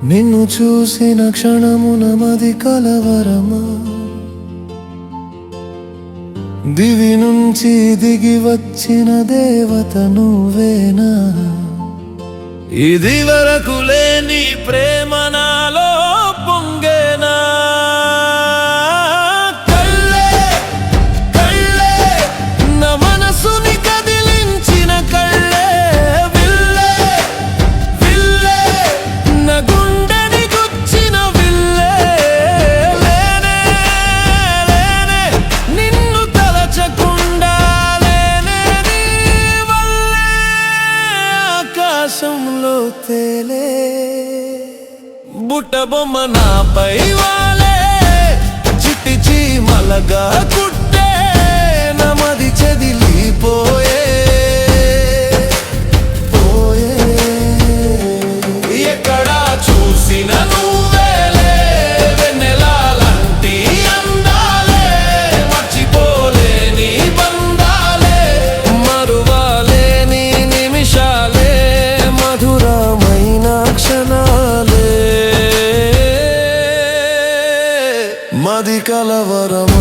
నిన్ను చూసిన క్షణమున మది కలవరమా, దివి నుంచి దిగి వచ్చిన దేవత నువ్వేనా? ఇది వరకు లేని ప్రేమ నాలో పొంగేనా? కళ్ళే కళ్ళే నా మనసుని కదిలించిన కళ్ళే, విల్లే విల్లే నా గుండెని గుచ్చిన విల్లే. లేనే లేనే నిన్ను తలచకుండా లేనే, నీ వల్లే ఆకాశంలో తేలే. బుట్ట బొమ్మ నాపై వాలే, చిట్టి చీమలగా కుట్టే, నమది చెదిలిపోయే పోయే. ఎక్కడా చూసిన నువ్వేలే, వెన్నెలాంటి అందాలే, మర్చిపోలేని బంధాలే, మరువలేని నిమిషాలే, మధురమైన క్షణాలే. మది కలవరం